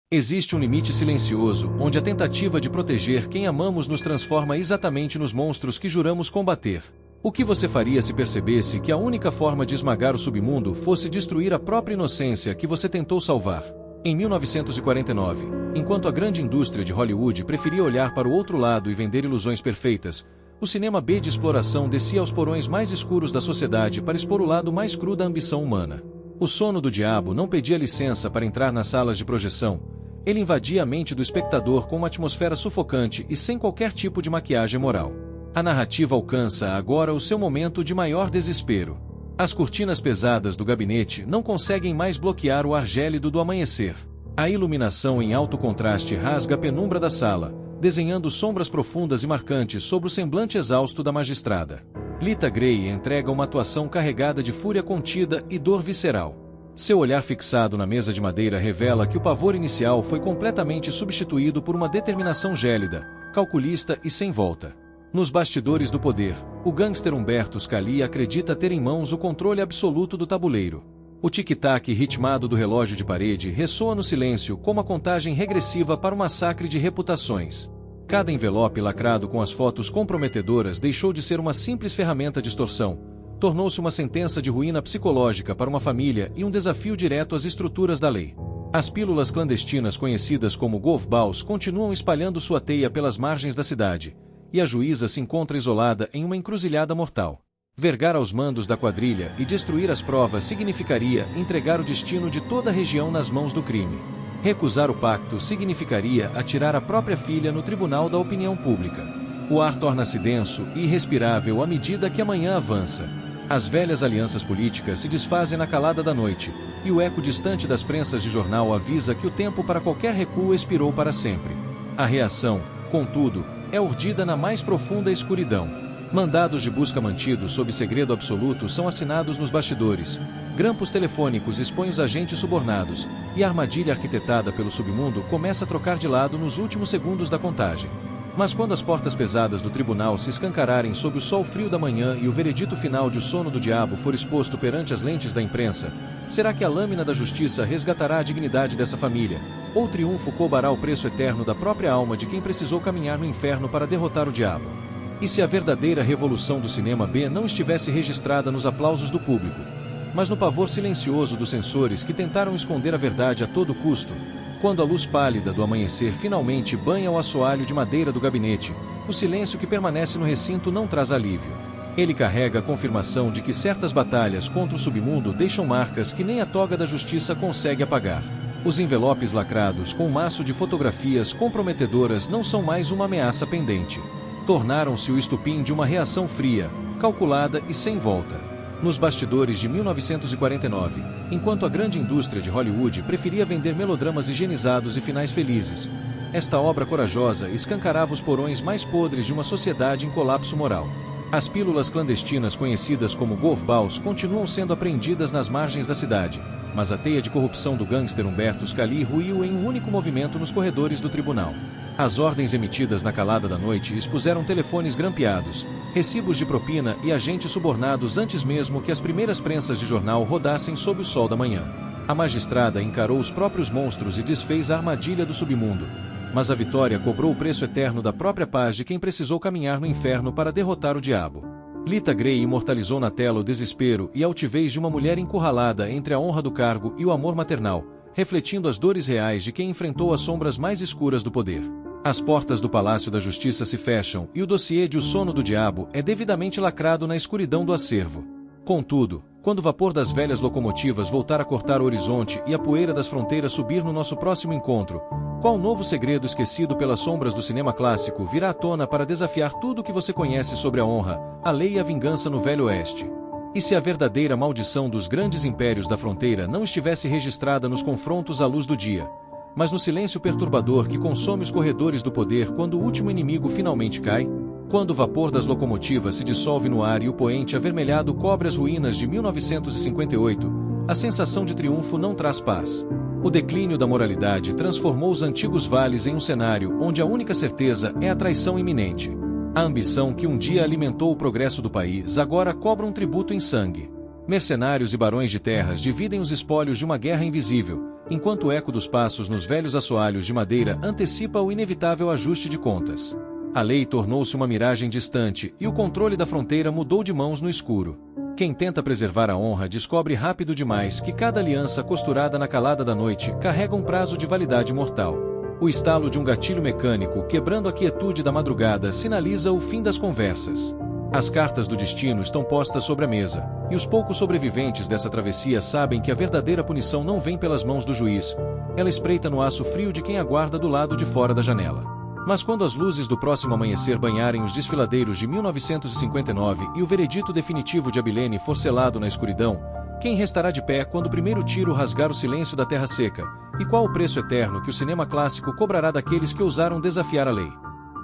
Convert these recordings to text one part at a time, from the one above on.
Existe um limite silencioso, onde a tentativa de proteger quem amamos nos transforma exatamente nos monstros que juramos combater. O que você faria se percebesse que a única forma de esmagar o submundo fosse destruir a própria inocência que você tentou salvar? Em 1949, enquanto a grande indústria de Hollywood preferia olhar para o outro lado e vender ilusões perfeitas, o cinema B de exploração descia aos porões mais escuros da sociedade para expor o lado mais cru da ambição humana. O sono do diabo não pedia licença para entrar nas salas de projeção. Ele invadia a mente do espectador com uma atmosfera sufocante e sem qualquer tipo de maquiagem moral. A narrativa alcança agora o seu momento de maior desespero. As cortinas pesadas do gabinete não conseguem mais bloquear o ar gélido do amanhecer. A iluminação em alto contraste rasga a penumbra da sala, desenhando sombras profundas e marcantes sobre o semblante exausto da magistrada. Lita Grey entrega uma atuação carregada de fúria contida e dor visceral. Seu olhar fixado na mesa de madeira revela que o pavor inicial foi completamente substituído por uma determinação gélida, calculista e sem volta. Nos bastidores do poder, o gangster Humberto Scalia acredita ter em mãos o controle absoluto do tabuleiro. O tic-tac ritmado do relógio de parede ressoa no silêncio como a contagem regressiva para um massacre de reputações. Cada envelope lacrado com as fotos comprometedoras deixou de ser uma simples ferramenta de extorsão, tornou-se uma sentença de ruína psicológica para uma família e um desafio direto às estruturas da lei. As pílulas clandestinas conhecidas como golf balls continuam espalhando sua teia pelas margens da cidade, e a juíza se encontra isolada em uma encruzilhada mortal. Vergar aos mandos da quadrilha e destruir as provas significaria entregar o destino de toda a região nas mãos do crime. Recusar o pacto significaria atirar a própria filha no tribunal da opinião pública. O ar torna-se denso e irrespirável à medida que a manhã avança. As velhas alianças políticas se desfazem na calada da noite, e o eco distante das prensas de jornal avisa que o tempo para qualquer recuo expirou para sempre. A reação, contudo, é urdida na mais profunda escuridão. Mandados de busca mantidos sob segredo absoluto são assinados nos bastidores, grampos telefônicos expõem os agentes subornados, e a armadilha arquitetada pelo submundo começa a trocar de lado nos últimos segundos da contagem. Mas quando as portas pesadas do tribunal se escancararem sob o sol frio da manhã e o veredito final de O Sono do Diabo for exposto perante as lentes da imprensa, será que a lâmina da justiça resgatará a dignidade dessa família, ou o triunfo cobrará o preço eterno da própria alma de quem precisou caminhar no inferno para derrotar o diabo? E se a verdadeira revolução do cinema B não estivesse registrada nos aplausos do público, mas no pavor silencioso dos censores que tentaram esconder a verdade a todo custo? Quando a luz pálida do amanhecer finalmente banha o assoalho de madeira do gabinete, o silêncio que permanece no recinto não traz alívio. Ele carrega a confirmação de que certas batalhas contra o submundo deixam marcas que nem a toga da justiça consegue apagar. Os envelopes lacrados com um maço de fotografias comprometedoras não são mais uma ameaça pendente. Tornaram-se o estupim de uma reação fria, calculada e sem volta. Nos bastidores de 1949, enquanto a grande indústria de Hollywood preferia vender melodramas higienizados e finais felizes, esta obra corajosa escancarava os porões mais podres de uma sociedade em colapso moral. As pílulas clandestinas conhecidas como golf balls continuam sendo apreendidas nas margens da cidade, mas a teia de corrupção do gangster Humberto Scalia ruiu em um único movimento nos corredores do tribunal. As ordens emitidas na calada da noite expuseram telefones grampeados, recibos de propina e agentes subornados antes mesmo que as primeiras prensas de jornal rodassem sob o sol da manhã. A magistrada encarou os próprios monstros e desfez a armadilha do submundo. Mas a vitória cobrou o preço eterno da própria paz de quem precisou caminhar no inferno para derrotar o diabo. Lita Grey imortalizou na tela o desespero e a altivez de uma mulher encurralada entre a honra do cargo e o amor maternal, refletindo as dores reais de quem enfrentou as sombras mais escuras do poder. As portas do Palácio da Justiça se fecham e o dossiê de O Sono do Diabo é devidamente lacrado na escuridão do acervo. Contudo, quando o vapor das velhas locomotivas voltar a cortar o horizonte e a poeira das fronteiras subir no nosso próximo encontro, qual novo segredo esquecido pelas sombras do cinema clássico virá à tona para desafiar tudo o que você conhece sobre a honra, a lei e a vingança no Velho Oeste? E se a verdadeira maldição dos grandes impérios da fronteira não estivesse registrada nos confrontos à luz do dia, mas no silêncio perturbador que consome os corredores do poder quando o último inimigo finalmente cai? Quando o vapor das locomotivas se dissolve no ar e o poente avermelhado cobre as ruínas de 1958, a sensação de triunfo não traz paz. O declínio da moralidade transformou os antigos vales em um cenário onde a única certeza é a traição iminente. A ambição que um dia alimentou o progresso do país agora cobra um tributo em sangue. Mercenários e barões de terras dividem os espólios de uma guerra invisível, enquanto o eco dos passos nos velhos assoalhos de madeira antecipa o inevitável ajuste de contas. A lei tornou-se uma miragem distante e o controle da fronteira mudou de mãos no escuro. Quem tenta preservar a honra descobre rápido demais que cada aliança costurada na calada da noite carrega um prazo de validade mortal. O estalo de um gatilho mecânico quebrando a quietude da madrugada sinaliza o fim das conversas. As cartas do destino estão postas sobre a mesa, e os poucos sobreviventes dessa travessia sabem que a verdadeira punição não vem pelas mãos do juiz, ela espreita no aço frio de quem aguarda do lado de fora da janela. Mas quando as luzes do próximo amanhecer banharem os desfiladeiros de 1959 e o veredito definitivo de Abilene for selado na escuridão, quem restará de pé quando o primeiro tiro rasgar o silêncio da terra seca? E qual o preço eterno que o cinema clássico cobrará daqueles que ousaram desafiar a lei?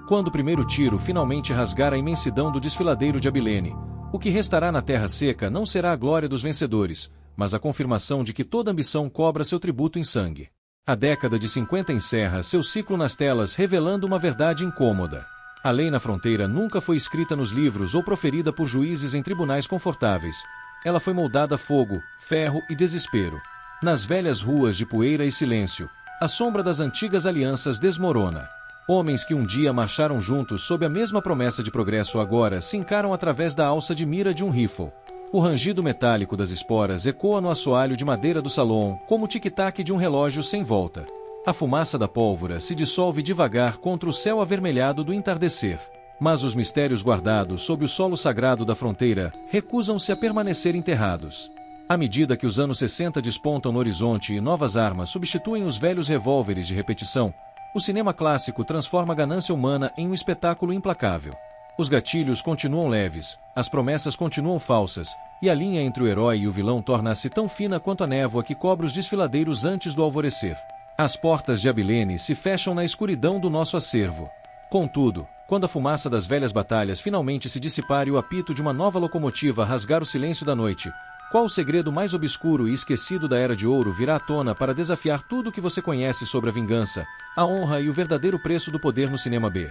Quando o primeiro tiro finalmente rasgar a imensidão do desfiladeiro de Abilene, o que restará na terra seca não será a glória dos vencedores, mas a confirmação de que toda ambição cobra seu tributo em sangue. A década de 50 encerra seu ciclo nas telas revelando uma verdade incômoda. A lei na fronteira nunca foi escrita nos livros ou proferida por juízes em tribunais confortáveis. Ela foi moldada a fogo, ferro e desespero. Nas velhas ruas de poeira e silêncio, a sombra das antigas alianças desmorona. Homens que um dia marcharam juntos sob a mesma promessa de progresso agora se encaram através da alça de mira de um rifle. O rangido metálico das esporas ecoa no assoalho de madeira do salão como o tic-tac de um relógio sem volta. A fumaça da pólvora se dissolve devagar contra o céu avermelhado do entardecer. Mas os mistérios guardados sob o solo sagrado da fronteira recusam-se a permanecer enterrados. À medida que os anos 60 despontam no horizonte e novas armas substituem os velhos revólveres de repetição, o cinema clássico transforma a ganância humana em um espetáculo implacável. Os gatilhos continuam leves, as promessas continuam falsas, e a linha entre o herói e o vilão torna-se tão fina quanto a névoa que cobre os desfiladeiros antes do alvorecer. As portas de Abilene se fecham na escuridão do nosso acervo. Contudo, quando a fumaça das velhas batalhas finalmente se dissipar e o apito de uma nova locomotiva rasgar o silêncio da noite, qual o segredo mais obscuro e esquecido da Era de Ouro virá à tona para desafiar tudo o que você conhece sobre a vingança, a honra e o verdadeiro preço do poder no cinema B?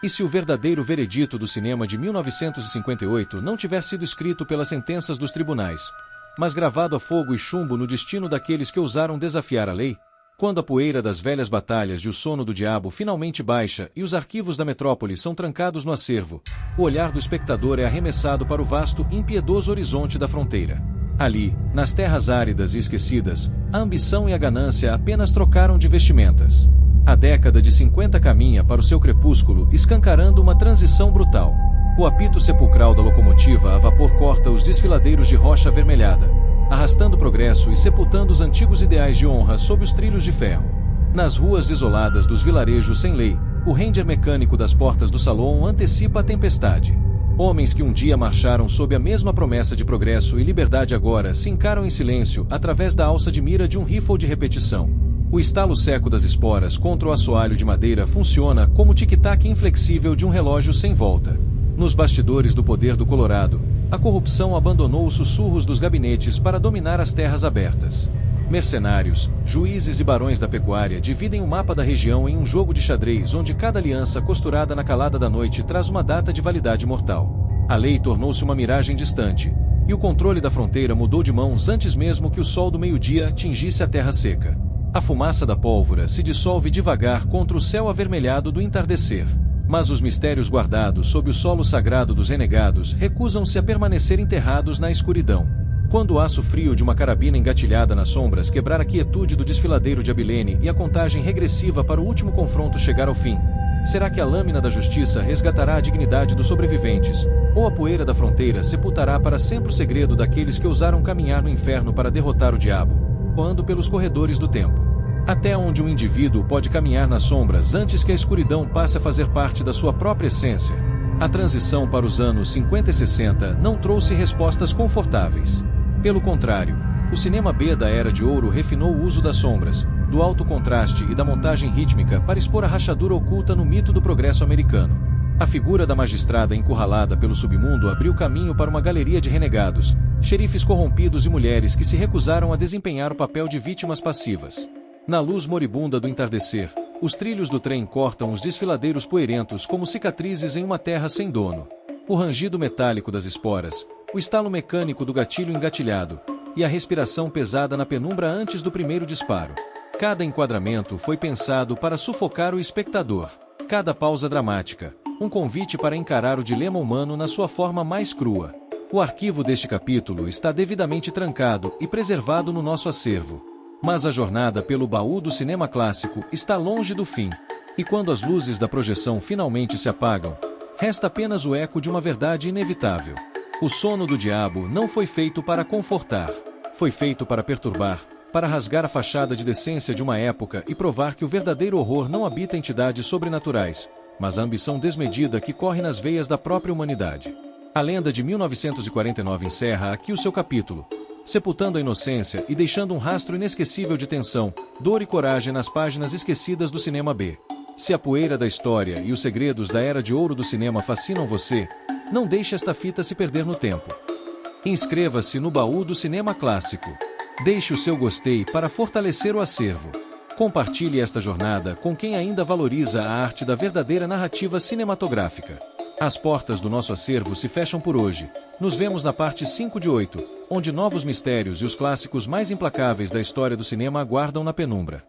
E se o verdadeiro veredito do cinema de 1958 não tiver sido escrito pelas sentenças dos tribunais, mas gravado a fogo e chumbo no destino daqueles que ousaram desafiar a lei? Quando a poeira das velhas batalhas de O Sono do Diabo finalmente baixa e os arquivos da metrópole são trancados no acervo, o olhar do espectador é arremessado para o vasto e impiedoso horizonte da fronteira. Ali, nas terras áridas e esquecidas, a ambição e a ganância apenas trocaram de vestimentas. A década de 50 caminha para o seu crepúsculo, escancarando uma transição brutal. O apito sepulcral da locomotiva a vapor corta os desfiladeiros de rocha avermelhada, arrastando progresso e sepultando os antigos ideais de honra sob os trilhos de ferro. Nas ruas desoladas dos vilarejos sem lei, o ranger mecânico das portas do salão antecipa a tempestade. Homens que um dia marcharam sob a mesma promessa de progresso e liberdade agora se encaram em silêncio através da alça de mira de um rifle de repetição. O estalo seco das esporas contra o assoalho de madeira funciona como o tic-tac inflexível de um relógio sem volta. Nos bastidores do poder do Colorado, a corrupção abandonou os sussurros dos gabinetes para dominar as terras abertas. Mercenários, juízes e barões da pecuária dividem o mapa da região em um jogo de xadrez onde cada aliança costurada na calada da noite traz uma data de validade mortal. A lei tornou-se uma miragem distante, e o controle da fronteira mudou de mãos antes mesmo que o sol do meio-dia atingisse a terra seca. A fumaça da pólvora se dissolve devagar contra o céu avermelhado do entardecer. Mas os mistérios guardados sob o solo sagrado dos renegados recusam-se a permanecer enterrados na escuridão. Quando o aço frio de uma carabina engatilhada nas sombras quebrar a quietude do desfiladeiro de Abilene e a contagem regressiva para o último confronto chegar ao fim, será que a lâmina da justiça resgatará a dignidade dos sobreviventes, ou a poeira da fronteira sepultará para sempre o segredo daqueles que ousaram caminhar no inferno para derrotar o diabo, voando pelos corredores do tempo? Até onde um indivíduo pode caminhar nas sombras antes que a escuridão passe a fazer parte da sua própria essência? A transição para os anos 50 e 60 não trouxe respostas confortáveis. Pelo contrário, o cinema B da Era de Ouro refinou o uso das sombras, do alto contraste e da montagem rítmica para expor a rachadura oculta no mito do progresso americano. A figura da magistrada encurralada pelo submundo abriu caminho para uma galeria de renegados, xerifes corrompidos e mulheres que se recusaram a desempenhar o papel de vítimas passivas. Na luz moribunda do entardecer, os trilhos do trem cortam os desfiladeiros poeirentos como cicatrizes em uma terra sem dono. O rangido metálico das esporas, o estalo mecânico do gatilho engatilhado, e a respiração pesada na penumbra antes do primeiro disparo. Cada enquadramento foi pensado para sufocar o espectador. Cada pausa dramática, um convite para encarar o dilema humano na sua forma mais crua. O arquivo deste capítulo está devidamente trancado e preservado no nosso acervo. Mas a jornada pelo baú do cinema clássico está longe do fim. E quando as luzes da projeção finalmente se apagam, resta apenas o eco de uma verdade inevitável. O sono do diabo não foi feito para confortar. Foi feito para perturbar, para rasgar a fachada de decência de uma época e provar que o verdadeiro horror não habita entidades sobrenaturais, mas a ambição desmedida que corre nas veias da própria humanidade. A lenda de 1949 encerra aqui o seu capítulo, sepultando a inocência e deixando um rastro inesquecível de tensão, dor e coragem nas páginas esquecidas do cinema B. Se a poeira da história e os segredos da era de ouro do cinema fascinam você, não deixe esta fita se perder no tempo. Inscreva-se no baú do cinema clássico. Deixe o seu gostei para fortalecer o acervo. Compartilhe esta jornada com quem ainda valoriza a arte da verdadeira narrativa cinematográfica. As portas do nosso acervo se fecham por hoje. Nos vemos na parte 5 de 8, onde novos mistérios e os clássicos mais implacáveis da história do cinema aguardam na penumbra.